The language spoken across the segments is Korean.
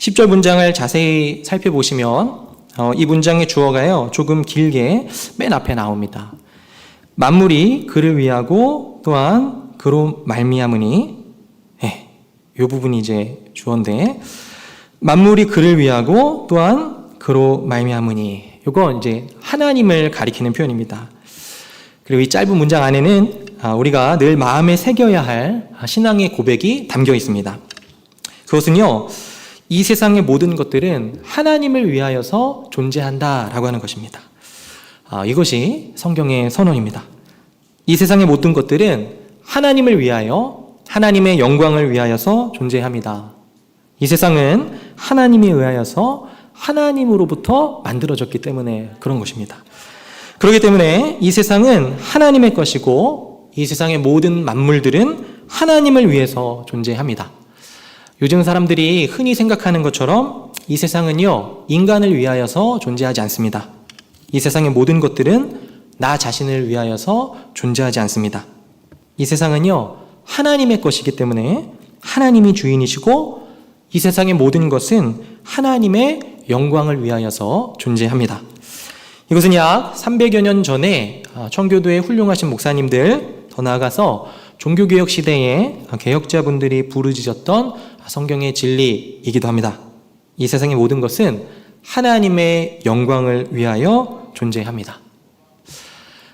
10절 문장을 자세히 살펴보시면 이 문장의 주어가요 조금 길게 맨 앞에 나옵니다. 만물이 그를 위하고 또한 그로 말미암으니, 이 부분이 이제 주어인데, 만물이 그를 위하고 또한 그로 말미암으니, 이거 이제 하나님을 가리키는 표현입니다. 그리고 이 짧은 문장 안에는 우리가 늘 마음에 새겨야 할 신앙의 고백이 담겨 있습니다. 그것은요, 이 세상의 모든 것들은 하나님을 위하여서 존재한다라고 하는 것입니다. 이것이 성경의 선언입니다. 이 세상의 모든 것들은 하나님을 위하여, 하나님의 영광을 위하여서 존재합니다. 이 세상은 하나님에 의하여서 하나님으로부터 만들어졌기 때문에 그런 것입니다. 그렇기 때문에 이 세상은 하나님의 것이고 이 세상의 모든 만물들은 하나님을 위해서 존재합니다. 요즘 사람들이 흔히 생각하는 것처럼 이 세상은요, 인간을 위하여서 존재하지 않습니다. 이 세상의 모든 것들은 나 자신을 위하여서 존재하지 않습니다. 이 세상은요, 하나님의 것이기 때문에 하나님이 주인이시고 이 세상의 모든 것은 하나님의 영광을 위하여서 존재합니다. 이것은 약 300여 년 전에 청교도의 훌륭하신 목사님들, 더 나아가서 종교개혁 시대에 개혁자분들이 부르짖었던 성경의 진리이기도 합니다. 이 세상의 모든 것은 하나님의 영광을 위하여 존재합니다.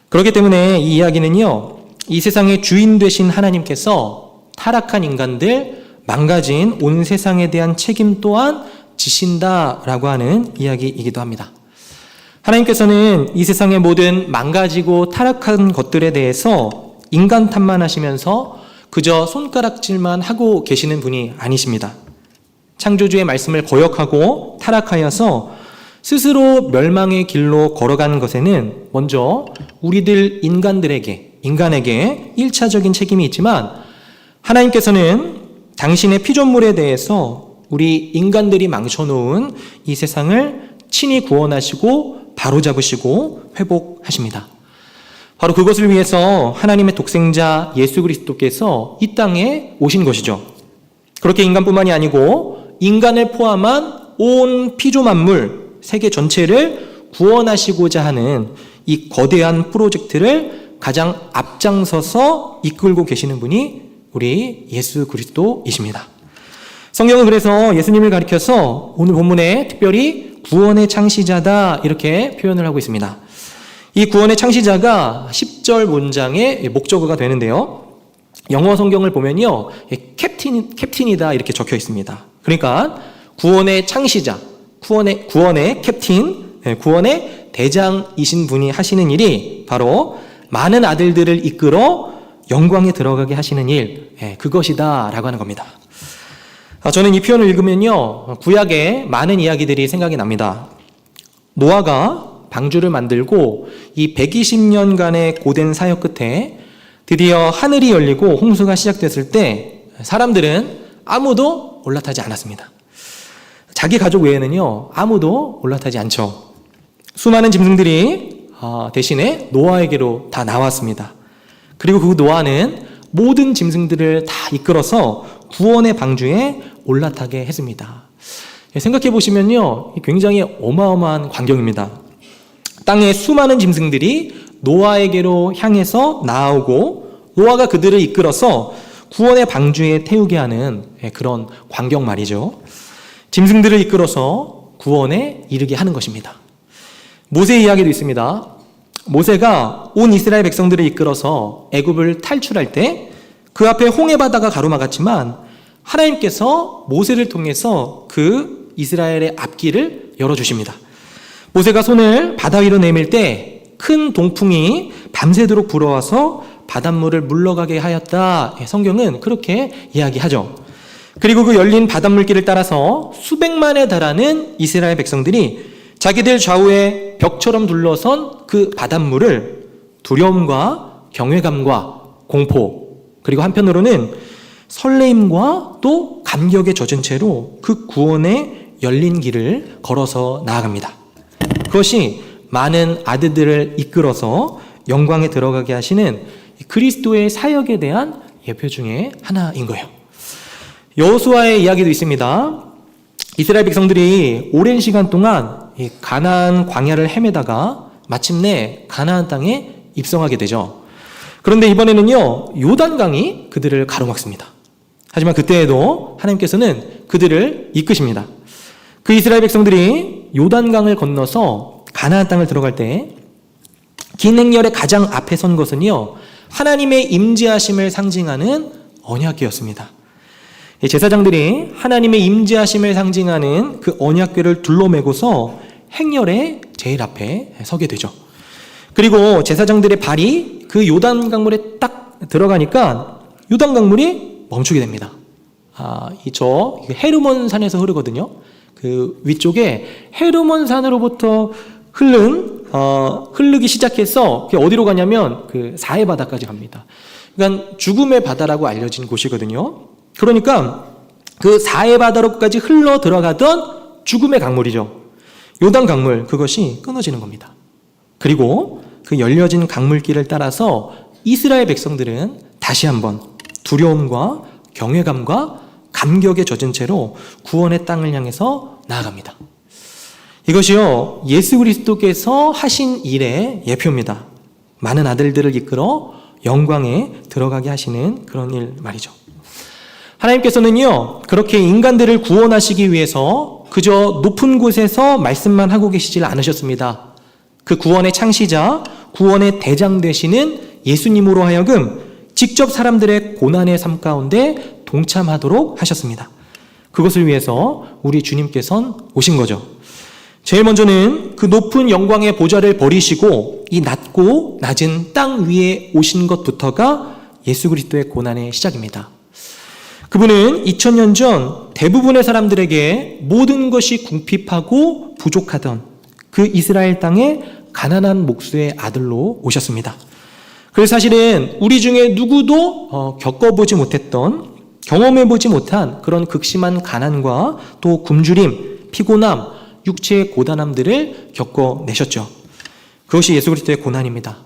그렇기 때문에 이 이야기는요, 이 세상의 주인 되신 하나님께서 타락한 인간들, 망가진 온 세상에 대한 책임 또한 지신다라고 하는 이야기이기도 합니다. 하나님께서는 이 세상의 모든 망가지고 타락한 것들에 대해서 인간 탓만 하시면서 그저 손가락질만 하고 계시는 분이 아니십니다. 창조주의 말씀을 거역하고 타락하여서 스스로 멸망의 길로 걸어가는 것에는 먼저 우리들 인간에게 1차적인 책임이 있지만, 하나님께서는 당신의 피조물에 대해서 우리 인간들이 망쳐놓은 이 세상을 친히 구원하시고 바로잡으시고 회복하십니다. 바로 그것을 위해서 하나님의 독생자 예수 그리스도께서 이 땅에 오신 것이죠. 그렇게 인간뿐만이 아니고 인간을 포함한 온 피조 만물, 세계 전체를 구원하시고자 하는 이 거대한 프로젝트를 가장 앞장서서 이끌고 계시는 분이 우리 예수 그리스도이십니다. 성경은 그래서 예수님을 가리켜서 오늘 본문에 특별히 구원의 창시자다 이렇게 표현을 하고 있습니다. 이 구원의 창시자가 10절 문장의 목적어가 되는데요, 영어 성경을 보면요, 캡틴이다 이렇게 적혀 있습니다. 그러니까 구원의 창시자, 구원의 캡틴, 구원의 대장이신 분이 하시는 일이 바로 많은 아들들을 이끌어 영광에 들어가게 하시는 일, 그것이다 라고 하는 겁니다. 저는 이 표현을 읽으면요, 구약의 많은 이야기들이 생각이 납니다. 노아가 방주를 만들고 이 120년간의 고된 사역 끝에 드디어 하늘이 열리고 홍수가 시작됐을 때 사람들은 아무도 올라타지 않았습니다. 자기 가족 외에는요, 아무도 올라타지 않죠. 수많은 짐승들이 대신에 노아에게로 다 나왔습니다. 그리고 그 노아는 모든 짐승들을 다 이끌어서 구원의 방주에 올라타게 했습니다. 생각해 보시면요, 굉장히 어마어마한 광경입니다. 땅의 수많은 짐승들이 노아에게로 향해서 나아오고 노아가 그들을 이끌어서 구원의 방주에 태우게 하는 그런 광경 말이죠. 짐승들을 이끌어서 구원에 이르게 하는 것입니다. 모세의 이야기도 있습니다. 모세가 온 이스라엘 백성들을 이끌어서 애굽을 탈출할 때 그 앞에 홍해 바다가 가로막았지만 하나님께서 모세를 통해서 그 이스라엘의 앞길을 열어주십니다. 모세가 손을 바다 위로 내밀 때 큰 동풍이 밤새도록 불어와서 바닷물을 물러가게 하였다. 성경은 그렇게 이야기하죠. 그리고 그 열린 바닷물길을 따라서 수백만에 달하는 이스라엘 백성들이 자기들 좌우에 벽처럼 둘러선 그 바닷물을 두려움과 경외감과 공포, 그리고 한편으로는 설레임과 또 감격에 젖은 채로 그 구원의 열린 길을 걸어서 나아갑니다. 그것이 많은 아들들을 이끌어서 영광에 들어가게 하시는 그리스도의 사역에 대한 예표 중에 하나인 거예요. 여호수아의 이야기도 있습니다. 이스라엘 백성들이 오랜 시간 동안 이 가나안 광야를 헤매다가 마침내 가나안 땅에 입성하게 되죠. 그런데 이번에는요, 요단강이 그들을 가로막습니다. 하지만 그때에도 하나님께서는 그들을 이끄십니다. 그 이스라엘 백성들이 요단강을 건너서 가나안 땅을 들어갈 때 긴 행렬의 가장 앞에 선 것은요, 하나님의 임재하심을 상징하는 언약궤였습니다. 제사장들이 하나님의 임재하심을 상징하는 그 언약궤를 둘러매고서 행렬의 제일 앞에 서게 되죠. 그리고 제사장들의 발이 그 요단강물에 딱 들어가니까 요단강물이 멈추게 됩니다. 저 헤르몬 산에서 흐르거든요. 그 위쪽에 헤르몬 산으로부터 흐르기 시작해서 어디로 가냐면 그 사해 바다까지 갑니다. 그러니까 죽음의 바다라고 알려진 곳이거든요. 그러니까 그 사해 바다로까지 흘러 들어가던 죽음의 강물이죠. 요단 강물, 그것이 끊어지는 겁니다. 그리고 그 열려진 강물길을 따라서 이스라엘 백성들은 다시 한번 두려움과 경외감과 감격에 젖은 채로 구원의 땅을 향해서 나아갑니다. 이것이요, 예수 그리스도께서 하신 일의 예표입니다. 많은 아들들을 이끌어 영광에 들어가게 하시는 그런 일 말이죠. 하나님께서는요, 그렇게 인간들을 구원하시기 위해서 그저 높은 곳에서 말씀만 하고 계시질 않으셨습니다. 그 구원의 창시자, 구원의 대장 되시는 예수님으로 하여금 직접 사람들의 고난의 삶 가운데 동참하도록 하셨습니다. 그것을 위해서 우리 주님께서는 오신 거죠. 제일 먼저는 그 높은 영광의 보좌를 버리시고 이 낮고 낮은 땅 위에 오신 것부터가 예수 그리스도의 고난의 시작입니다. 그분은 2000년 전 대부분의 사람들에게 모든 것이 궁핍하고 부족하던 그 이스라엘 땅에 가난한 목수의 아들로 오셨습니다. 그래서 사실은 우리 중에 누구도 겪어보지 못했던, 경험해보지 못한 그런 극심한 가난과 또 굶주림, 피곤함, 육체의 고단함들을 겪어내셨죠. 그것이 예수 그리스도의 고난입니다.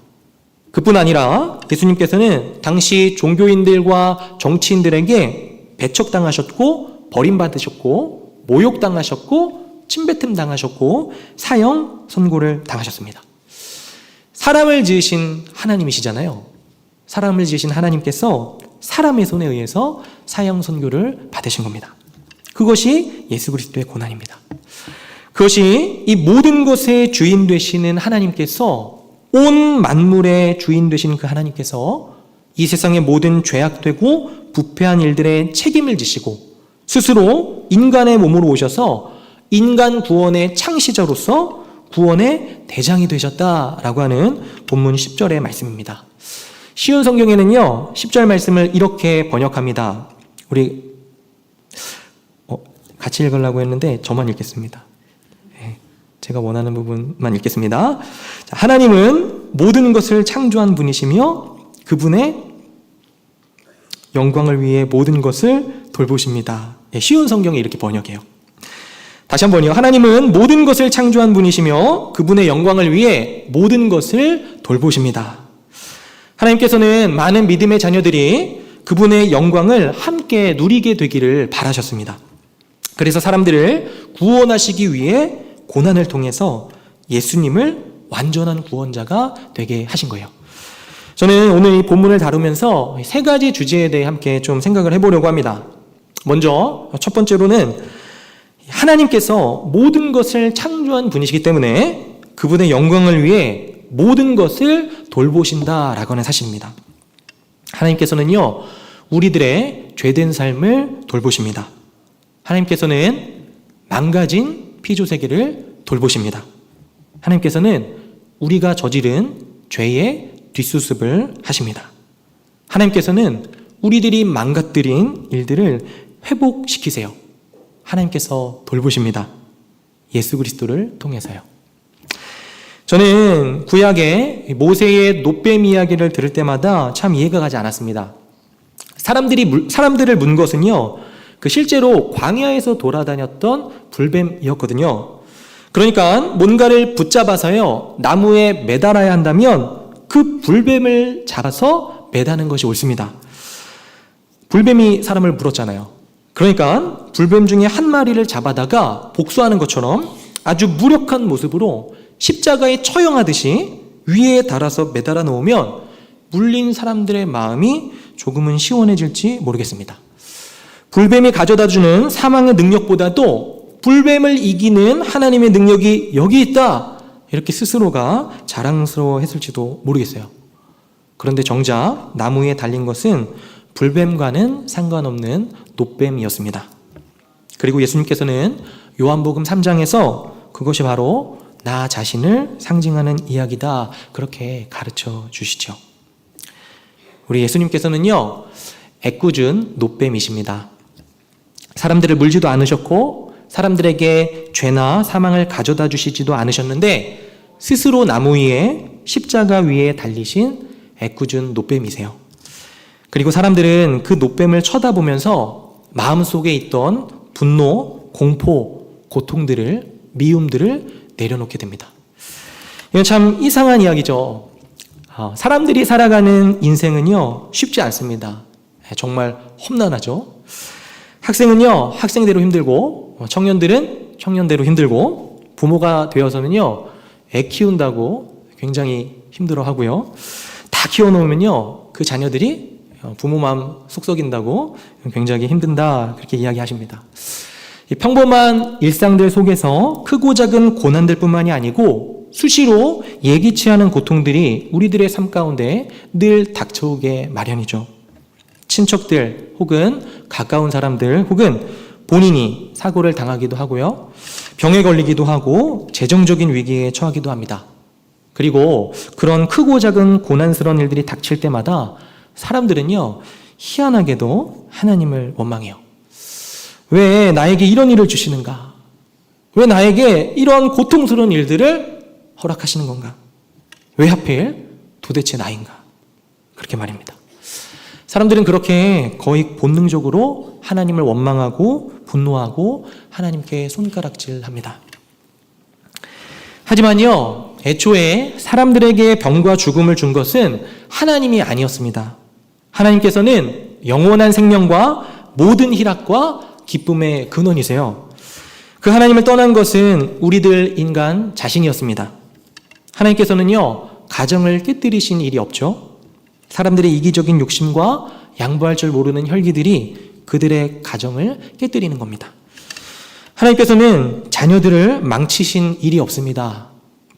그뿐 아니라 예수님께서는 당시 종교인들과 정치인들에게 배척당하셨고, 버림받으셨고, 모욕당하셨고, 침뱉음 당하셨고, 사형 선고를 당하셨습니다. 사람을 지으신 하나님이시잖아요. 사람을 지으신 하나님께서 사람의 손에 의해서 사형 선고를 받으신 겁니다. 그것이 예수 그리스도의 고난입니다. 그것이 이 모든 것의 주인 되시는 하나님께서, 온 만물의 주인 되시는 그 하나님께서 이 세상의 모든 죄악되고 부패한 일들의 책임을 지시고 스스로 인간의 몸으로 오셔서 인간 구원의 창시자로서 구원의 대장이 되셨다라고 하는 본문 10절의 말씀입니다. 쉬운 성경에는요, 10절 말씀을 이렇게 번역합니다. 우리 같이 읽으려고 했는데 저만 읽겠습니다. 제가 원하는 부분만 읽겠습니다. 자, 하나님은 모든 것을 창조한 분이시며 그분의 영광을 위해 모든 것을 돌보십니다. 쉬운 성경에 이렇게 번역해요. 다시 한번요. 하나님은 모든 것을 창조한 분이시며 그분의 영광을 위해 모든 것을 돌보십니다. 하나님께서는 많은 믿음의 자녀들이 그분의 영광을 함께 누리게 되기를 바라셨습니다. 그래서 사람들을 구원하시기 위해 고난을 통해서 예수님을 완전한 구원자가 되게 하신 거예요. 저는 오늘 이 본문을 다루면서 세 가지 주제에 대해 함께 좀 생각을 해보려고 합니다. 먼저 첫 번째로는 하나님께서 모든 것을 창조한 분이시기 때문에 그분의 영광을 위해 모든 것을 돌보신다라고 하는 사실입니다. 하나님께서는요, 우리들의 죄된 삶을 돌보십니다. 하나님께서는 망가진 피조세계를 돌보십니다. 하나님께서는 우리가 저지른 죄의 뒷수습을 하십니다. 하나님께서는 우리들이 망가뜨린 일들을 회복시키세요. 하나님께서 돌보십니다. 예수 그리스도를 통해서요. 저는 구약의 모세의 놋뱀 이야기를 들을 때마다 참 이해가 가지 않았습니다. 사람들을 문 것은요, 실제로 광야에서 돌아다녔던 불뱀이었거든요. 그러니까 뭔가를 붙잡아서요, 나무에 매달아야 한다면 그 불뱀을 잡아서 매다는 것이 옳습니다. 불뱀이 사람을 물었잖아요. 그러니까 불뱀 중에 한 마리를 잡아다가 복수하는 것처럼 아주 무력한 모습으로 십자가에 처형하듯이 위에 달아서 매달아 놓으면 물린 사람들의 마음이 조금은 시원해질지 모르겠습니다. 불뱀이 가져다주는 사망의 능력보다도 불뱀을 이기는 하나님의 능력이 여기 있다, 이렇게 스스로가 자랑스러워했을지도 모르겠어요. 그런데 정작 나무 위에 달린 것은 불뱀과는 상관없는 놋뱀이었습니다. 그리고 예수님께서는 요한복음 3장에서 그것이 바로 나 자신을 상징하는 이야기다, 그렇게 가르쳐 주시죠. 우리 예수님께서는요, 애꿎은 놋뱀이십니다. 사람들을 물지도 않으셨고 사람들에게 죄나 사망을 가져다 주시지도 않으셨는데 스스로 나무 위에 십자가 위에 달리신 애꿎은 놋뱀이세요. 그리고 사람들은 그 놋뱀을 쳐다보면서 마음속에 있던 분노, 공포, 고통들을, 미움들을 내려놓게 됩니다. 이건 참 이상한 이야기죠. 사람들이 살아가는 인생은요, 쉽지 않습니다. 정말 험난하죠. 학생은요, 학생대로 힘들고, 청년들은 청년대로 힘들고, 부모가 되어서는요, 애 키운다고 굉장히 힘들어 하고요. 다 키워놓으면요, 그 자녀들이 부모 마음 속썩인다고 굉장히 힘든다, 그렇게 이야기하십니다. 이 평범한 일상들 속에서 크고 작은 고난들 뿐만이 아니고 수시로 예기치 않은 고통들이 우리들의 삶 가운데 늘 닥쳐오게 마련이죠. 친척들 혹은 가까운 사람들 혹은 본인이 사고를 당하기도 하고요. 병에 걸리기도 하고 재정적인 위기에 처하기도 합니다. 그리고 그런 크고 작은 고난스러운 일들이 닥칠 때마다 사람들은요, 희한하게도 하나님을 원망해요. 왜 나에게 이런 일을 주시는가? 왜 나에게 이런 고통스러운 일들을 허락하시는 건가? 왜 하필 도대체 나인가? 그렇게 말입니다. 사람들은 그렇게 거의 본능적으로 하나님을 원망하고 분노하고 하나님께 손가락질합니다. 하지만요, 애초에 사람들에게 병과 죽음을 준 것은 하나님이 아니었습니다. 하나님께서는 영원한 생명과 모든 희락과 기쁨의 근원이세요. 그 하나님을 떠난 것은 우리들 인간 자신이었습니다. 하나님께서는요, 가정을 깨뜨리신 일이 없죠. 사람들의 이기적인 욕심과 양보할 줄 모르는 혈기들이 그들의 가정을 깨뜨리는 겁니다. 하나님께서는 자녀들을 망치신 일이 없습니다.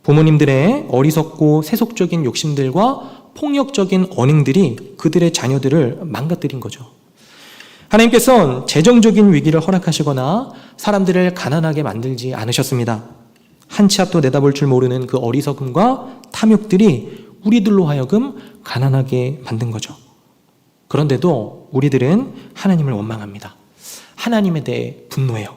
부모님들의 어리석고 세속적인 욕심들과 폭력적인 언행들이 그들의 자녀들을 망가뜨린 거죠. 하나님께서는 재정적인 위기를 허락하시거나 사람들을 가난하게 만들지 않으셨습니다. 한 치 앞도 내다볼 줄 모르는 그 어리석음과 탐욕들이 우리들로 하여금 가난하게 만든 거죠. 그런데도 우리들은 하나님을 원망합니다. 하나님에 대해 분노해요.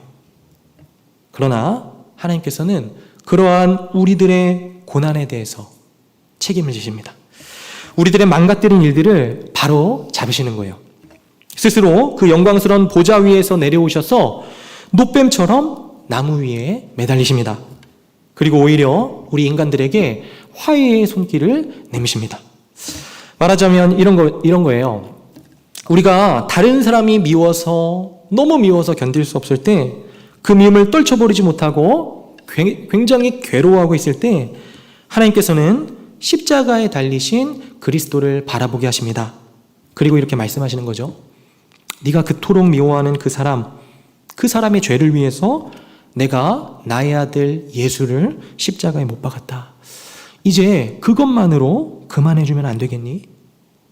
그러나 하나님께서는 그러한 우리들의 고난에 대해서 책임을 지십니다. 우리들의 망가뜨린 일들을 바로 잡으시는 거예요. 스스로 그 영광스러운 보좌 위에서 내려오셔서 놋뱀처럼 나무 위에 매달리십니다. 그리고 오히려 우리 인간들에게 화해의 손길을 내미십니다. 말하자면 이런 거예요. 우리가 다른 사람이 미워서, 너무 미워서 견딜 수 없을 때, 그 미움을 떨쳐버리지 못하고 굉장히 괴로워하고 있을 때 하나님께서는 십자가에 달리신 그리스도를 바라보게 하십니다. 그리고 이렇게 말씀하시는 거죠. 네가 그토록 미워하는 그 사람의 죄를 위해서 내가 나의 아들 예수를 십자가에 못 박았다. 이제 그것만으로 그만해주면 안 되겠니?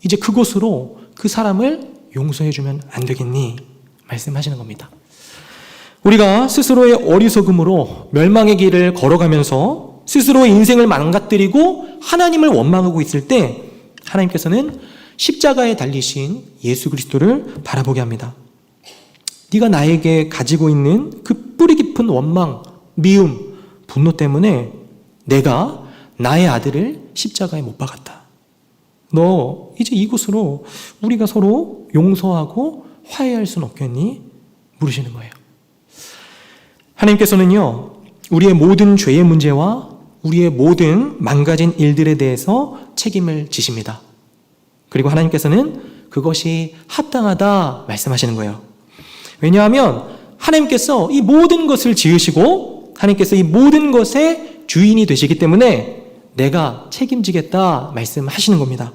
이제 그것으로 그 사람을 용서해주면 안 되겠니? 말씀하시는 겁니다. 우리가 스스로의 어리석음으로 멸망의 길을 걸어가면서 스스로의 인생을 망가뜨리고 하나님을 원망하고 있을 때 하나님께서는 십자가에 달리신 예수 그리스도를 바라보게 합니다. 네가 나에게 가지고 있는 그 뿌리 깊은 원망, 미움, 분노 때문에 내가 나의 아들을 십자가에 못 박았다. 너 이제 이곳으로 우리가 서로 용서하고 화해할 수는 없겠니? 물으시는 거예요. 하나님께서는요, 우리의 모든 죄의 문제와 우리의 모든 망가진 일들에 대해서 책임을 지십니다. 그리고 하나님께서는 그것이 합당하다 말씀하시는 거예요. 왜냐하면 하나님께서 이 모든 것을 지으시고 하나님께서 이 모든 것의 주인이 되시기 때문에 내가 책임지겠다 말씀하시는 겁니다.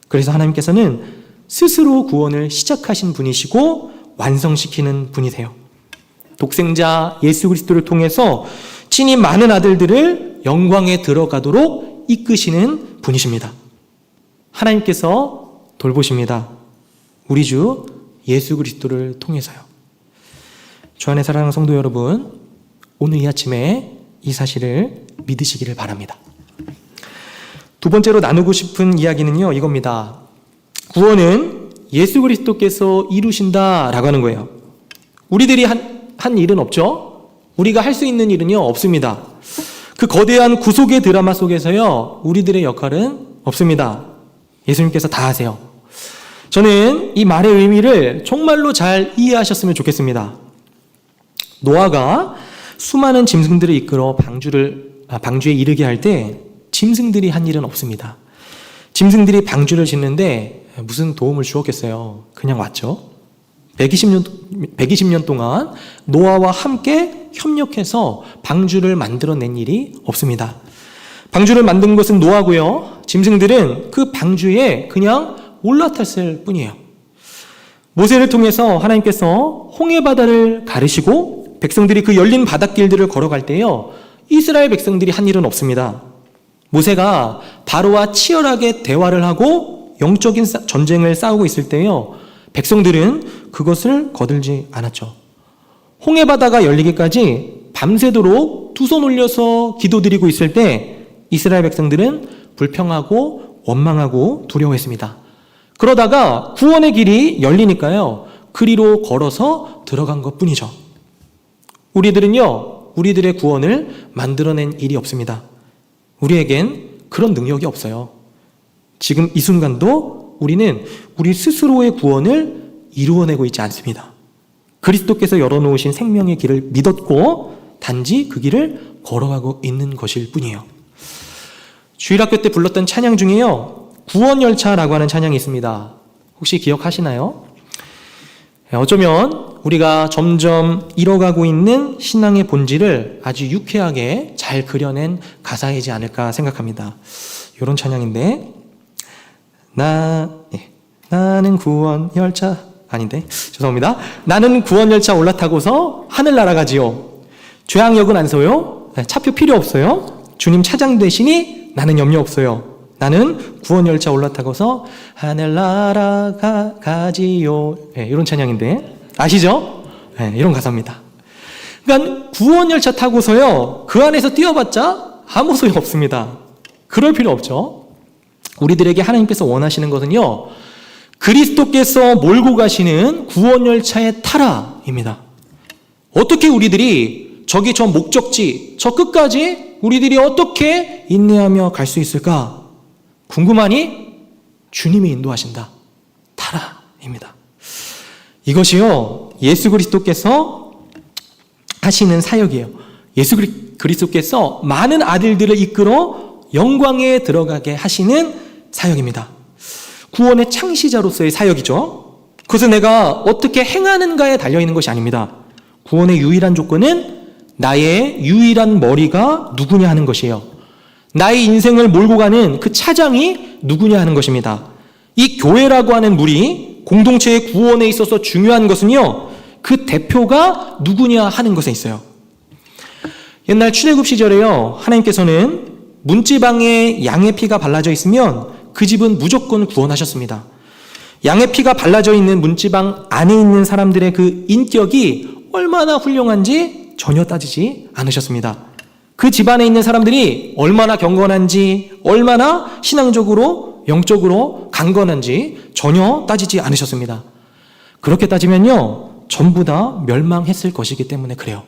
그래서 하나님께서는 스스로 구원을 시작하신 분이시고 완성시키는 분이세요. 독생자 예수 그리스도를 통해서 친히 많은 아들들을 영광에 들어가도록 이끄시는 분이십니다. 하나님께서 돌보십니다. 우리 주 예수 그리스도를 통해서요. 주 안에 사랑하는 성도 여러분, 오늘 이 아침에 이 사실을 믿으시기를 바랍니다. 두 번째로 나누고 싶은 이야기는요, 이겁니다. 구원은 예수 그리스도께서 이루신다라고 하는 거예요. 우리들이 한 일은 없죠? 우리가 할 수 있는 일은요, 없습니다. 그 거대한 구속의 드라마 속에서요, 우리들의 역할은 없습니다. 예수님께서 다 하세요. 저는 이 말의 의미를 정말로 잘 이해하셨으면 좋겠습니다. 노아가 수많은 짐승들을 이끌어 방주에 이르게 할 때 짐승들이 한 일은 없습니다. 짐승들이 방주를 짓는데 무슨 도움을 주었겠어요? 그냥 왔죠. 120년 동안 노아와 함께 협력해서 방주를 만들어낸 일이 없습니다. 방주를 만든 것은 노아고요. 짐승들은 그 방주에 그냥 올라탔을 뿐이에요. 모세를 통해서 하나님께서 홍해바다를 가르시고 백성들이 그 열린 바닷길들을 걸어갈 때요, 이스라엘 백성들이 한 일은 없습니다. 모세가 바로와 치열하게 대화를 하고 영적인 전쟁을 싸우고 있을 때요, 백성들은 그것을 거들지 않았죠. 홍해바다가 열리기까지 밤새도록 두 손 올려서 기도드리고 있을 때 이스라엘 백성들은 불평하고 원망하고 두려워했습니다. 그러다가 구원의 길이 열리니까요, 그리로 걸어서 들어간 것뿐이죠. 우리들은요, 우리들의 구원을 만들어낸 일이 없습니다. 우리에겐 그런 능력이 없어요. 지금 이 순간도 우리는 우리 스스로의 구원을 이루어내고 있지 않습니다. 그리스도께서 열어놓으신 생명의 길을 믿었고 단지 그 길을 걸어가고 있는 것일 뿐이에요. 주일학교 때 불렀던 찬양 중에요, 구원열차라고 하는 찬양이 있습니다. 혹시 기억하시나요? 어쩌면 우리가 점점 잃어가고 있는 신앙의 본질을 아주 유쾌하게 잘 그려낸 가사이지 않을까 생각합니다. 이런 찬양인데, 나는 구원열차, 아닌데, 죄송합니다. 나는 구원열차 올라타고서 하늘 날아가지요. 죄악역은 안 서요. 차표 필요 없어요. 주님 차장 되시니 나는 염려 없어요. 나는 구원열차 올라타고서 하늘 날아가지요. 이런 찬양인데, 아시죠? 이런 가사입니다. 그러니까 구원열차 타고서요, 그 안에서 뛰어봤자 아무 소용 없습니다. 그럴 필요 없죠. 우리들에게 하나님께서 원하시는 것은요, 그리스도께서 몰고 가시는 구원열차의 타라입니다. 어떻게 우리들이 저 목적지, 저 끝까지 우리들이 어떻게 인내하며 갈 수 있을까? 궁금하니? 주님이 인도하신다. 타라입니다. 이것이요, 예수 그리스도께서 하시는 사역이에요. 예수 그리스도께서 많은 아들들을 이끌어 영광에 들어가게 하시는 사역입니다. 구원의 창시자로서의 사역이죠. 그것은 내가 어떻게 행하는가에 달려있는 것이 아닙니다. 구원의 유일한 조건은 나의 유일한 머리가 누구냐 하는 것이에요. 나의 인생을 몰고 가는 그 차장이 누구냐 하는 것입니다. 이 교회라고 하는 무리, 공동체의 구원에 있어서 중요한 것은요, 그 대표가 누구냐 하는 것에 있어요. 옛날 출애굽 시절에요, 하나님께서는 문지방에 양의 피가 발라져 있으면 그 집은 무조건 구원하셨습니다. 양의 피가 발라져 있는 문지방 안에 있는 사람들의 그 인격이 얼마나 훌륭한지 전혀 따지지 않으셨습니다. 그 집안에 있는 사람들이 얼마나 경건한지, 얼마나 신앙적으로, 영적으로 강건한지 전혀 따지지 않으셨습니다. 그렇게 따지면요, 전부 다 멸망했을 것이기 때문에 그래요.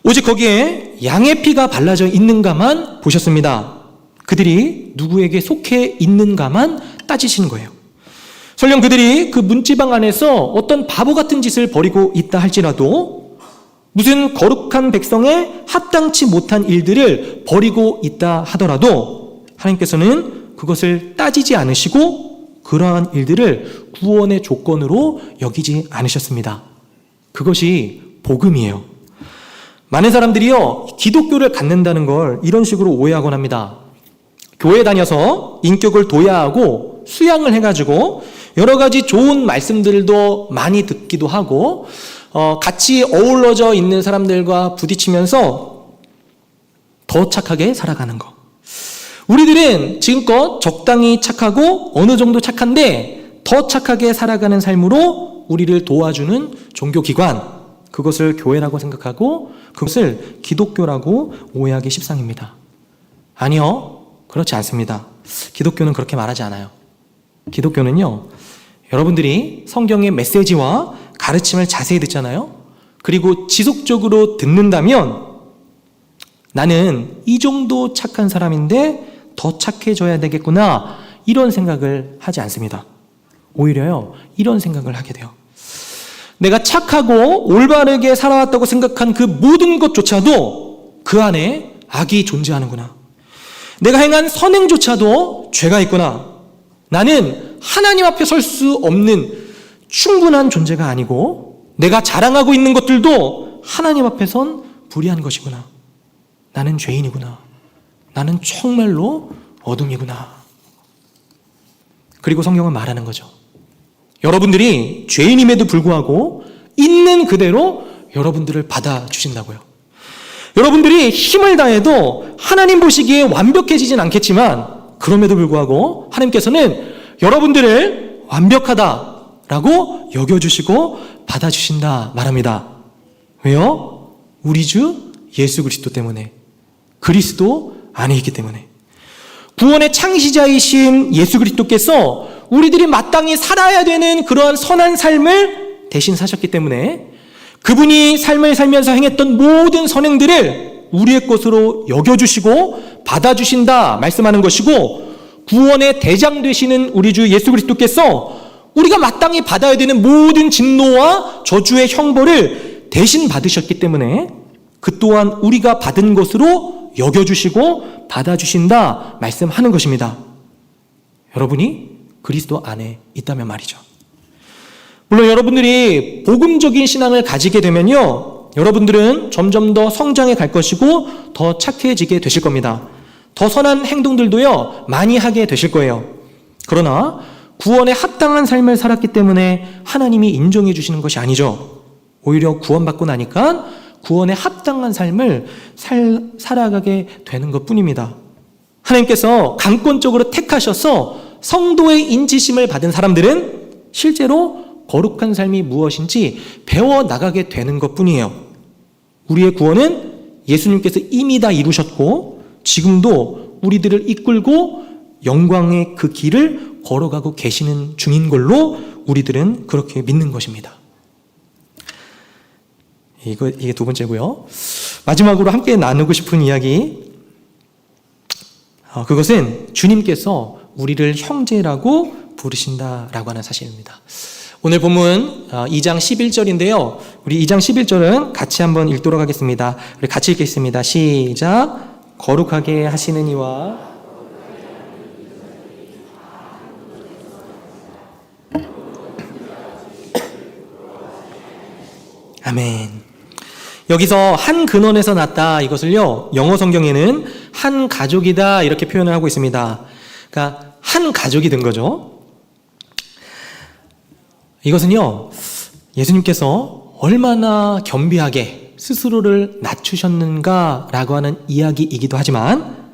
오직 거기에 양의 피가 발라져 있는가만 보셨습니다. 그들이 누구에게 속해 있는가만 따지시는 거예요. 설령 그들이 그 문지방 안에서 어떤 바보 같은 짓을 벌이고 있다 할지라도, 무슨 거룩한 백성에 합당치 못한 일들을 벌이고 있다 하더라도 하나님께서는 그것을 따지지 않으시고 그러한 일들을 구원의 조건으로 여기지 않으셨습니다. 그것이 복음이에요. 많은 사람들이요, 기독교를 갖는다는 걸 이런 식으로 오해하곤 합니다. 교회 다녀서 인격을 도야하고 수양을 해가지고 여러 가지 좋은 말씀들도 많이 듣기도 하고 같이 어우러져 있는 사람들과 부딪히면서 더 착하게 살아가는 거. 우리들은 지금껏 적당히 착하고 어느 정도 착한데 더 착하게 살아가는 삶으로 우리를 도와주는 종교기관, 그것을 교회라고 생각하고 그것을 기독교라고 오해하기 십상입니다. 아니요, 그렇지 않습니다. 기독교는 그렇게 말하지 않아요. 기독교는요, 여러분들이 성경의 메시지와 가르침을 자세히 듣잖아요. 그리고 지속적으로 듣는다면 나는 이 정도 착한 사람인데 더 착해져야 되겠구나, 이런 생각을 하지 않습니다. 오히려요, 이런 생각을 하게 돼요. 내가 착하고 올바르게 살아왔다고 생각한 그 모든 것조차도 그 안에 악이 존재하는구나. 내가 행한 선행조차도 죄가 있구나. 나는 하나님 앞에 설 수 없는 충분한 존재가 아니고 내가 자랑하고 있는 것들도 하나님 앞에선 불의한 것이구나. 나는 죄인이구나. 나는 정말로 어둠이구나. 그리고 성경은 말하는 거죠. 여러분들이 죄인임에도 불구하고 있는 그대로 여러분들을 받아주신다고요. 여러분들이 힘을 다해도 하나님 보시기에 완벽해지진 않겠지만 그럼에도 불구하고 하나님께서는 여러분들을 완벽하다라고 여겨주시고 받아주신다 말합니다. 왜요? 우리 주 예수 그리스도 때문에, 그리스도 안에 있기 때문에. 구원의 창시자이신 예수 그리스도께서 우리들이 마땅히 살아야 되는 그러한 선한 삶을 대신 사셨기 때문에 그분이 삶을 살면서 행했던 모든 선행들을 우리의 것으로 여겨주시고 받아주신다 말씀하는 것이고, 구원의 대장 되시는 우리 주 예수 그리스도께서 우리가 마땅히 받아야 되는 모든 진노와 저주의 형벌을 대신 받으셨기 때문에 그 또한 우리가 받은 것으로 여겨주시고 받아주신다 말씀하는 것입니다. 여러분이 그리스도 안에 있다면 말이죠. 물론 여러분들이 복음적인 신앙을 가지게 되면요, 여러분들은 점점 더 성장해 갈 것이고 더 착해지게 되실 겁니다. 더 선한 행동들도요, 많이 하게 되실 거예요. 그러나 구원에 합당한 삶을 살았기 때문에 하나님이 인정해 주시는 것이 아니죠. 오히려 구원받고 나니까 구원에 합당한 삶을 살아가게 되는 것뿐입니다. 하나님께서 강권적으로 택하셔서 성도의 인지심을 받은 사람들은 실제로 거룩한 삶이 무엇인지 배워나가게 되는 것뿐이에요. 우리의 구원은 예수님께서 이미 다 이루셨고 지금도 우리들을 이끌고 영광의 그 길을 걸어가고 계시는 중인 걸로 우리들은 그렇게 믿는 것입니다. 이게 두 번째고요. 마지막으로 함께 나누고 싶은 이야기, 그것은 주님께서 우리를 형제라고 부르신다라고 하는 사실입니다. 오늘 본문 2장 11절인데요. 우리 2장 11절은 같이 한번 읽도록 하겠습니다. 우리 같이 읽겠습니다. 시작. 거룩하게 하시는 이와 아멘. 여기서 한 근원에서 났다, 이것을요, 영어 성경에는 한 가족이다 이렇게 표현을 하고 있습니다. 그러니까 한 가족이 된 거죠. 이것은요, 예수님께서 얼마나 겸비하게 스스로를 낮추셨는가라고 하는 이야기이기도 하지만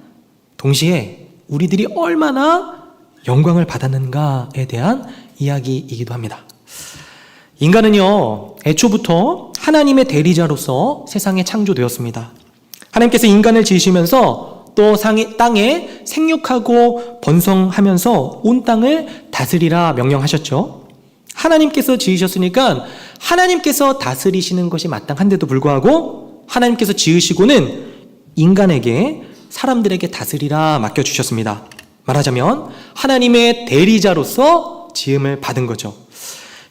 동시에 우리들이 얼마나 영광을 받았는가에 대한 이야기이기도 합니다. 인간은요, 애초부터 하나님의 대리자로서 세상에 창조되었습니다. 하나님께서 인간을 지으시면서 또 땅에 생육하고 번성하면서 온 땅을 다스리라 명령하셨죠. 하나님께서 지으셨으니까 하나님께서 다스리시는 것이 마땅한데도 불구하고 하나님께서 지으시고는 인간에게, 사람들에게 다스리라 맡겨주셨습니다. 말하자면 하나님의 대리자로서 지음을 받은 거죠.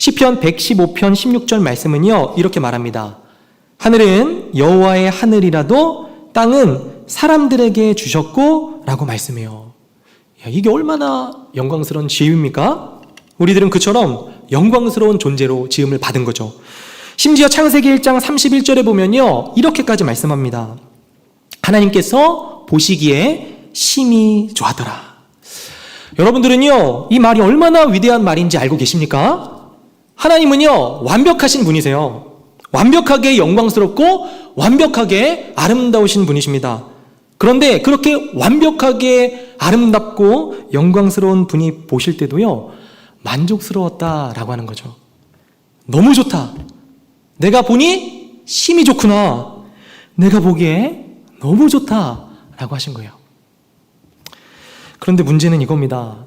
시편 115편 16절 말씀은요, 이렇게 말합니다. 하늘은 여호와의 하늘이라도 땅은 사람들에게 주셨고 라고 말씀해요. 이게 얼마나 영광스러운 지음입니까? 우리들은 그처럼 영광스러운 존재로 지음을 받은 거죠. 심지어 창세기 1장 31절에 보면요, 이렇게까지 말씀합니다. 하나님께서 보시기에 심히 좋아하더라. 여러분들은요, 이 말이 얼마나 위대한 말인지 알고 계십니까? 하나님은요, 완벽하신 분이세요. 완벽하게 영광스럽고 완벽하게 아름다우신 분이십니다. 그런데 그렇게 완벽하게 아름답고 영광스러운 분이 보실 때도요, 만족스러웠다라고 하는 거죠. 너무 좋다. 내가 보니 심히 좋구나. 내가 보기에 너무 좋다라고 하신 거예요. 그런데 문제는 이겁니다.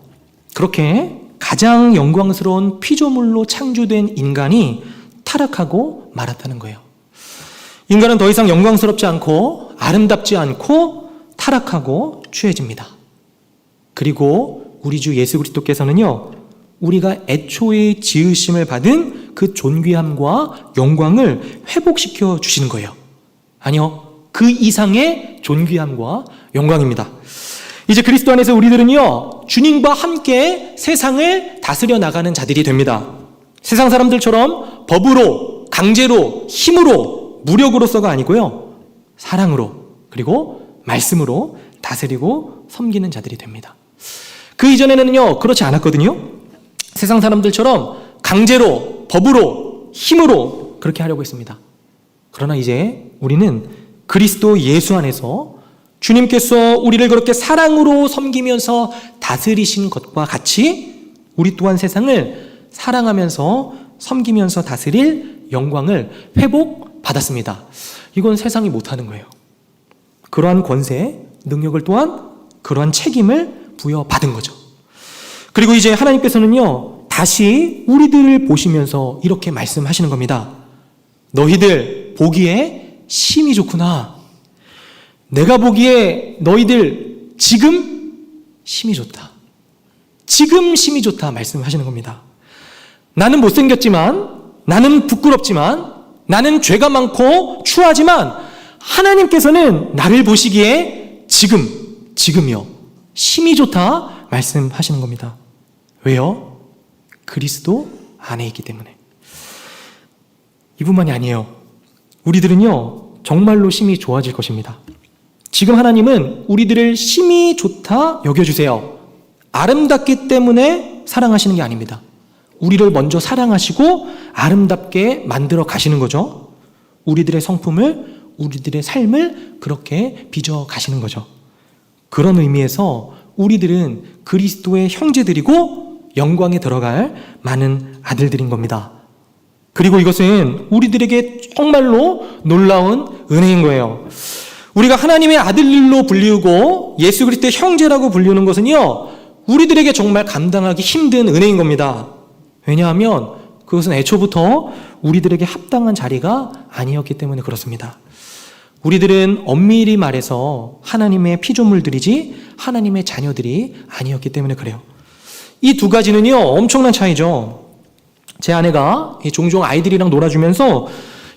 그렇게 가장 영광스러운 피조물로 창조된 인간이 타락하고 말았다는 거예요. 인간은 더 이상 영광스럽지 않고 아름답지 않고 타락하고 추해집니다. 그리고 우리 주 예수 그리스도께서는요, 우리가 애초에 지으심을 받은 그 존귀함과 영광을 회복시켜 주시는 거예요. 아니요, 그 이상의 존귀함과 영광입니다. 이제 그리스도 안에서 우리들은요, 주님과 함께 세상을 다스려 나가는 자들이 됩니다. 세상 사람들처럼 법으로, 강제로, 힘으로, 무력으로서가 아니고요, 사랑으로, 그리고 말씀으로 다스리고 섬기는 자들이 됩니다. 그 이전에는요, 그렇지 않았거든요. 세상 사람들처럼 강제로, 법으로, 힘으로 그렇게 하려고 했습니다. 그러나 이제 우리는 그리스도 예수 안에서 주님께서 우리를 그렇게 사랑으로 섬기면서 다스리신 것과 같이 우리 또한 세상을 사랑하면서 섬기면서 다스릴 영광을 회복받았습니다. 이건 세상이 못하는 거예요. 그러한 권세, 능력을 또한 그러한 책임을 부여받은 거죠. 그리고 이제 하나님께서는요, 다시 우리들을 보시면서 이렇게 말씀하시는 겁니다. 너희들 보기에 심히 좋구나. 내가 보기에 너희들 지금 심히 좋다. 지금 심히 좋다 말씀하시는 겁니다. 나는 못생겼지만, 나는 부끄럽지만, 나는 죄가 많고 추하지만 하나님께서는 나를 보시기에 지금이요, 심히 좋다 말씀하시는 겁니다. 왜요? 그리스도 안에 있기 때문에. 이뿐만이 아니에요. 우리들은요, 정말로 심히 좋아질 것입니다. 지금 하나님은 우리들을 심히 좋다 여겨주세요. 아름답기 때문에 사랑하시는 게 아닙니다. 우리를 먼저 사랑하시고 아름답게 만들어 가시는 거죠. 우리들의 성품을, 우리들의 삶을 그렇게 빚어 가시는 거죠. 그런 의미에서 우리들은 그리스도의 형제들이고 영광에 들어갈 많은 아들들인 겁니다. 그리고 이것은 우리들에게 정말로 놀라운 은혜인 거예요. 우리가 하나님의 아들로 불리우고 예수 그리스도의 형제라고 불리우는 것은요, 우리들에게 정말 감당하기 힘든 은혜인 겁니다. 왜냐하면 그것은 애초부터 우리들에게 합당한 자리가 아니었기 때문에 그렇습니다. 우리들은 엄밀히 말해서 하나님의 피조물들이지 하나님의 자녀들이 아니었기 때문에 그래요. 이 두 가지는요, 엄청난 차이죠. 제 아내가 종종 아이들이랑 놀아주면서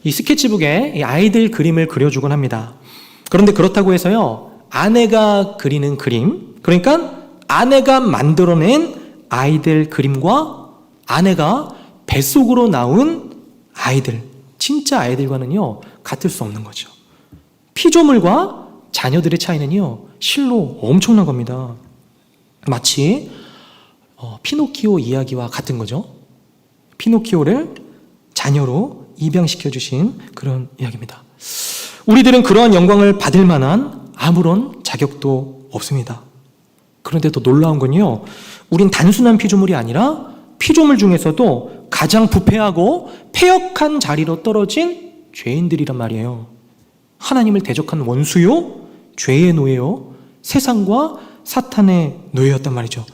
이 스케치북에 이 아이들 그림을 그려주곤 합니다. 그런데 그렇다고 해서요, 아내가 그리는 그림, 그러니까 아내가 만들어낸 아이들 그림과 아내가 뱃속으로 나온 아이들, 진짜 아이들과는요, 같을 수 없는 거죠. 피조물과 자녀들의 차이는요, 실로 엄청난 겁니다. 마치 피노키오 이야기와 같은 거죠. 피노키오를 자녀로 입양시켜 주신 그런 이야기입니다. 우리들은 그러한 영광을 받을 만한 아무런 자격도 없습니다. 그런데 더 놀라운 건요, 우린 단순한 피조물이 아니라 피조물 중에서도 가장 부패하고 패역한 자리로 떨어진 죄인들이란 말이에요. 하나님을 대적한 원수요, 죄의 노예요, 세상과 사탄의 노예였단 말이죠.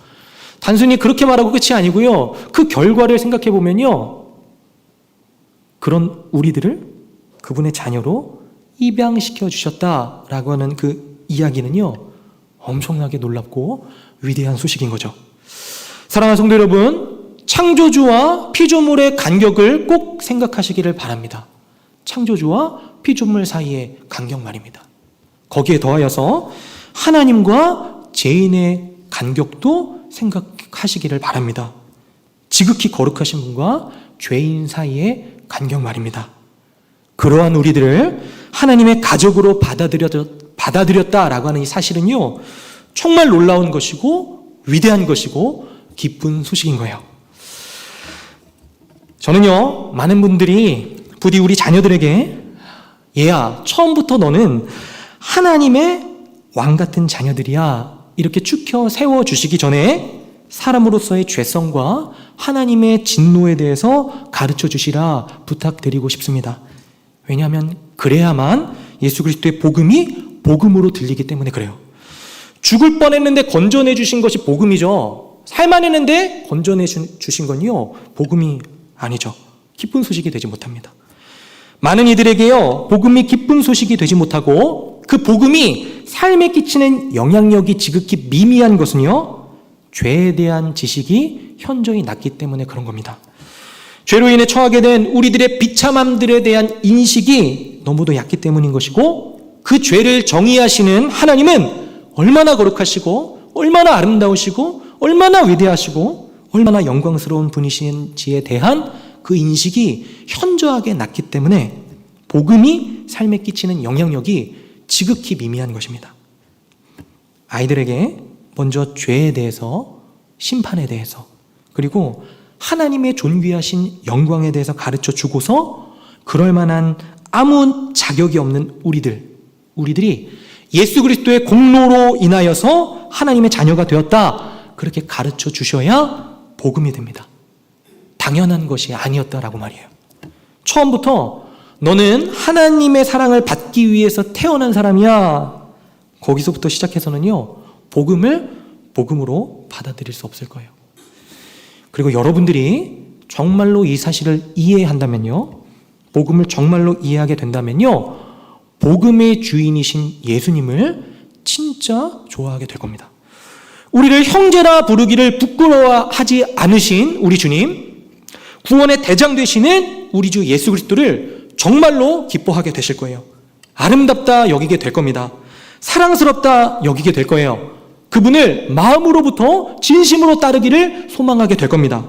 단순히 그렇게 말하고 끝이 아니고요, 그 결과를 생각해 보면요, 그런 우리들을 그분의 자녀로 입양시켜 주셨다라고 하는 그 이야기는요, 엄청나게 놀랍고 위대한 소식인 거죠. 사랑하는 성도 여러분, 창조주와 피조물의 간격을 꼭 생각하시기를 바랍니다. 창조주와 피조물 사이의 간격 말입니다. 거기에 더하여서 하나님과 죄인의 간격도 생각하시기를 바랍니다. 지극히 거룩하신 분과 죄인 사이의 간격 말입니다. 그러한 우리들을 하나님의 가족으로 받아들였다라고 하는 이 사실은요, 정말 놀라운 것이고 위대한 것이고 기쁜 소식인 거예요. 저는요, 많은 분들이 부디 우리 자녀들에게 얘야, 처음부터 너는 하나님의 왕 같은 자녀들이야, 이렇게 축혀 세워주시기 전에 사람으로서의 죄성과 하나님의 진노에 대해서 가르쳐 주시라 부탁드리고 싶습니다. 왜냐하면 그래야만 예수 그리스도의 복음이 복음으로 들리기 때문에 그래요. 죽을 뻔했는데 건져내 주신 것이 복음이죠. 살만했는데 건져내 주신 건요, 복음이 아니죠. 기쁜 소식이 되지 못합니다. 많은 이들에게요, 복음이 기쁜 소식이 되지 못하고 그 복음이 삶에 끼치는 영향력이 지극히 미미한 것은요, 죄에 대한 지식이 현저히 낮기 때문에 그런 겁니다. 죄로 인해 처하게 된 우리들의 비참함들에 대한 인식이 너무도 얕기 때문인 것이고, 그 죄를 정의하시는 하나님은 얼마나 거룩하시고 얼마나 아름다우시고 얼마나 위대하시고 얼마나 영광스러운 분이신지에 대한 그 인식이 현저하게 낮기 때문에 복음이 삶에 끼치는 영향력이 지극히 미미한 것입니다. 아이들에게 먼저 죄에 대해서, 심판에 대해서, 그리고 하나님의 존귀하신 영광에 대해서 가르쳐 주고서 그럴 만한 아무 자격이 없는 우리들이 예수 그리스도의 공로로 인하여서 하나님의 자녀가 되었다, 그렇게 가르쳐 주셔야 복음이 됩니다. 당연한 것이 아니었다라고 말이에요. 처음부터 너는 하나님의 사랑을 받기 위해서 태어난 사람이야, 거기서부터 시작해서는요, 복음을 복음으로 받아들일 수 없을 거예요. 그리고 여러분들이 정말로 이 사실을 이해한다면요, 복음을 정말로 이해하게 된다면요, 복음의 주인이신 예수님을 진짜 좋아하게 될 겁니다. 우리를 형제라 부르기를 부끄러워하지 않으신 우리 주님, 구원의 대장 되시는 우리 주 예수 그리스도를 정말로 기뻐하게 되실 거예요. 아름답다 여기게 될 겁니다. 사랑스럽다 여기게 될 거예요. 그분을 마음으로부터 진심으로 따르기를 소망하게 될 겁니다.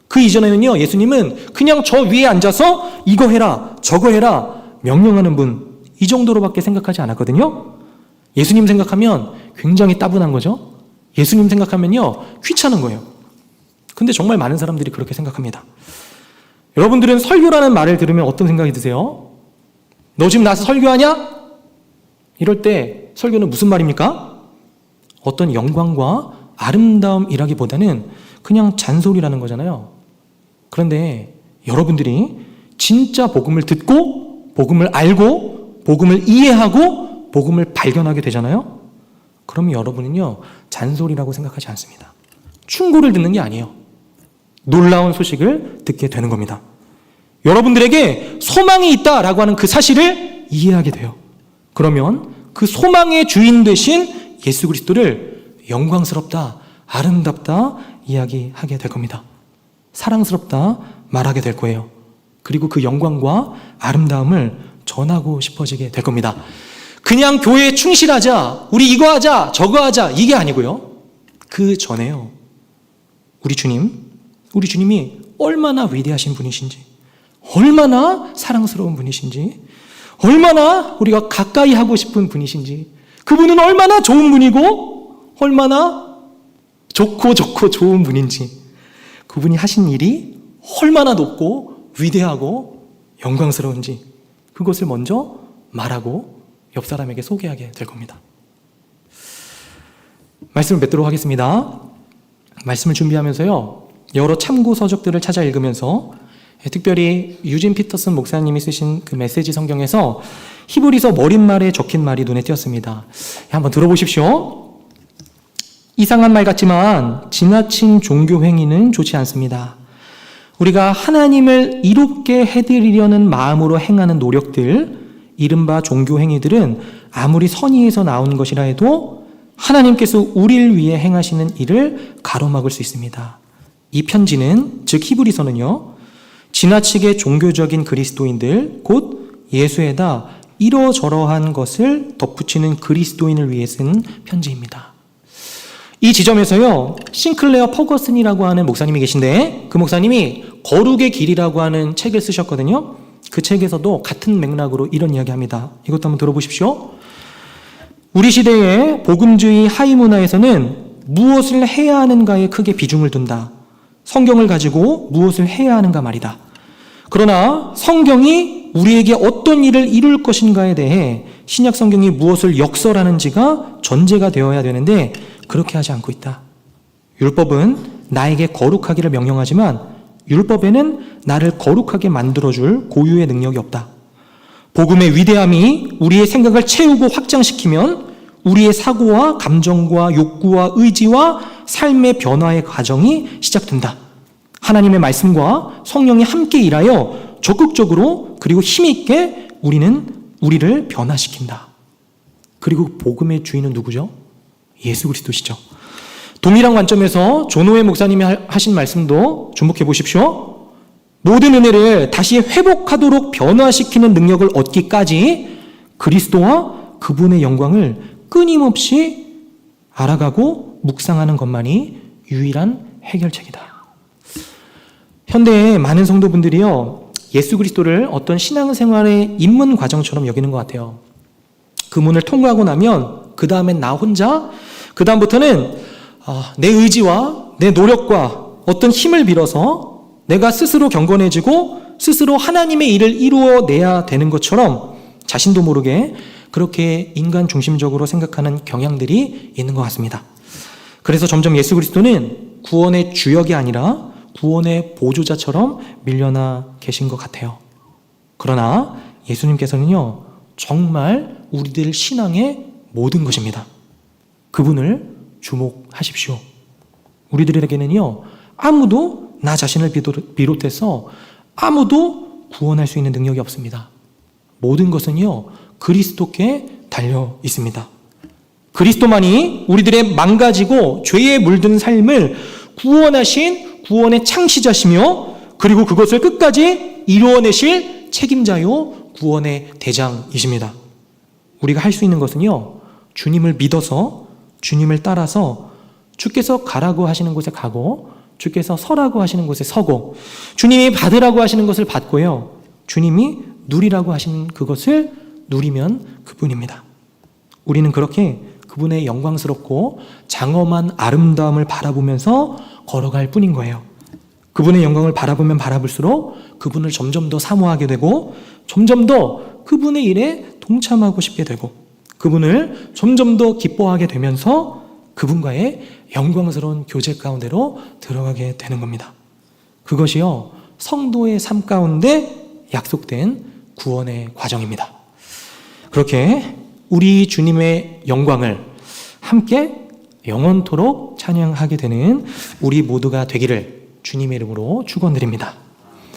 그 이전에는요, 예수님은 그냥 저 위에 앉아서 이거 해라 저거 해라 명령하는 분, 이 정도로밖에 생각하지 않았거든요. 예수님 생각하면 굉장히 따분한 거죠. 예수님 생각하면요, 귀찮은 거예요. 근데 정말 많은 사람들이 그렇게 생각합니다. 여러분들은 설교라는 말을 들으면 어떤 생각이 드세요? 너 지금 나서 설교하냐? 이럴 때 설교는 무슨 말입니까? 어떤 영광과 아름다움이라기보다는 그냥 잔소리라는 거잖아요. 그런데 여러분들이 진짜 복음을 듣고 복음을 알고 복음을 이해하고 복음을 발견하게 되잖아요. 그러면 여러분은요, 잔소리라고 생각하지 않습니다. 충고를 듣는 게 아니에요. 놀라운 소식을 듣게 되는 겁니다. 여러분들에게 소망이 있다라고 하는 그 사실을 이해하게 돼요. 그러면 그 소망의 주인 되신 예수 그리스도를 영광스럽다, 아름답다 이야기하게 될 겁니다. 사랑스럽다 말하게 될 거예요. 그리고 그 영광과 아름다움을 전하고 싶어지게 될 겁니다. 그냥 교회에 충실하자, 우리 이거 하자 저거 하자, 이게 아니고요, 그 전에요, 우리 주님이 얼마나 위대하신 분이신지, 얼마나 사랑스러운 분이신지, 얼마나 우리가 가까이 하고 싶은 분이신지, 그분은 얼마나 좋은 분이고 얼마나 좋고 좋은 분인지, 그분이 하신 일이 얼마나 높고 위대하고 영광스러운지, 그것을 먼저 말하고 옆 사람에게 소개하게 될 겁니다. 말씀을 맺도록 하겠습니다. 말씀을 준비하면서요, 여러 참고 서적들을 찾아 읽으면서 특별히 유진 피터슨 목사님이 쓰신 그 메시지 성경에서 히브리서 머릿말에 적힌 말이 눈에 띄었습니다. 한번 들어보십시오. 이상한 말 같지만 지나친 종교 행위는 좋지 않습니다. 우리가 하나님을 이롭게 해드리려는 마음으로 행하는 노력들, 이른바 종교 행위들은 아무리 선의에서 나온 것이라 해도 하나님께서 우리를 위해 행하시는 일을 가로막을 수 있습니다. 이 편지는, 즉 히브리서는요, 지나치게 종교적인 그리스도인들, 곧 예수에다 이러저러한 것을 덧붙이는 그리스도인을 위해 쓴 편지입니다. 이 지점에서요, 싱클레어 퍼거슨이라고 하는 목사님이 계신데, 그 목사님이 거룩의 길이라고 하는 책을 쓰셨거든요. 그 책에서도 같은 맥락으로 이런 이야기합니다. 이것도 한번 들어보십시오. 우리 시대의 복음주의 하위 문화에서는 무엇을 해야 하는가에 크게 비중을 둔다. 성경을 가지고 무엇을 해야 하는가 말이다. 그러나 성경이 우리에게 어떤 일을 이룰 것인가에 대해 신약 성경이 무엇을 역설하는지가 전제가 되어야 되는데 그렇게 하지 않고 있다. 율법은 나에게 거룩하기를 명령하지만 율법에는 나를 거룩하게 만들어줄 고유의 능력이 없다. 복음의 위대함이 우리의 생각을 채우고 확장시키면 우리의 사고와 감정과 욕구와 의지와 삶의 변화의 과정이 시작된다. 하나님의 말씀과 성령이 함께 일하여 적극적으로 그리고 힘있게 우리를 변화시킨다. 그리고 복음의 주인은 누구죠? 예수 그리스도시죠. 동일한 관점에서 존오웨 목사님이 하신 말씀도 주목해 보십시오. 모든 은혜를 다시 회복하도록 변화시키는 능력을 얻기까지 그리스도와 그분의 영광을 끊임없이 알아가고 묵상하는 것만이 유일한 해결책이다. 현대의 많은 성도분들이요, 예수 그리스도를 어떤 신앙생활의 입문 과정처럼 여기는 것 같아요. 그 문을 통과하고 나면 그 다음엔 나 혼자, 그 다음부터는 내 의지와 내 노력과 어떤 힘을 빌어서 내가 스스로 경건해지고 스스로 하나님의 일을 이루어내야 되는 것처럼 자신도 모르게 그렇게 인간 중심적으로 생각하는 경향들이 있는 것 같습니다. 그래서 점점 예수 그리스도는 구원의 주역이 아니라 구원의 보조자처럼 밀려나 계신 것 같아요. 그러나 예수님께서는요, 정말 우리들 신앙의 모든 것입니다. 그분을 주목하십시오. 우리들에게는요, 아무도 나 자신을 비롯해서 아무도 구원할 수 있는 능력이 없습니다. 모든 것은요, 그리스도께 달려 있습니다. 그리스도만이 우리들의 망가지고 죄에 물든 삶을 구원하신 구원의 창시자시며 그리고 그것을 끝까지 이루어내실 책임자요 구원의 대장이십니다. 우리가 할 수 있는 것은요, 주님을 믿어서 주님을 따라서 주께서 가라고 하시는 곳에 가고 주께서 서라고 하시는 곳에 서고 주님이 받으라고 하시는 것을 받고요, 주님이 누리라고 하시는 그것을 누리면 그뿐입니다. 우리는 그렇게 그분의 영광스럽고 장엄한 아름다움을 바라보면서 걸어갈 뿐인 거예요. 그분의 영광을 바라보면 바라볼수록 그분을 점점 더 사모하게 되고 점점 더 그분의 일에 동참하고 싶게 되고 그분을 점점 더 기뻐하게 되면서 그분과의 영광스러운 교제 가운데로 들어가게 되는 겁니다. 그것이요, 성도의 삶 가운데 약속된 구원의 과정입니다. 그렇게 우리 주님의 영광을 함께 영원토록 찬양하게 되는 우리 모두가 되기를 주님의 이름으로 축원드립니다.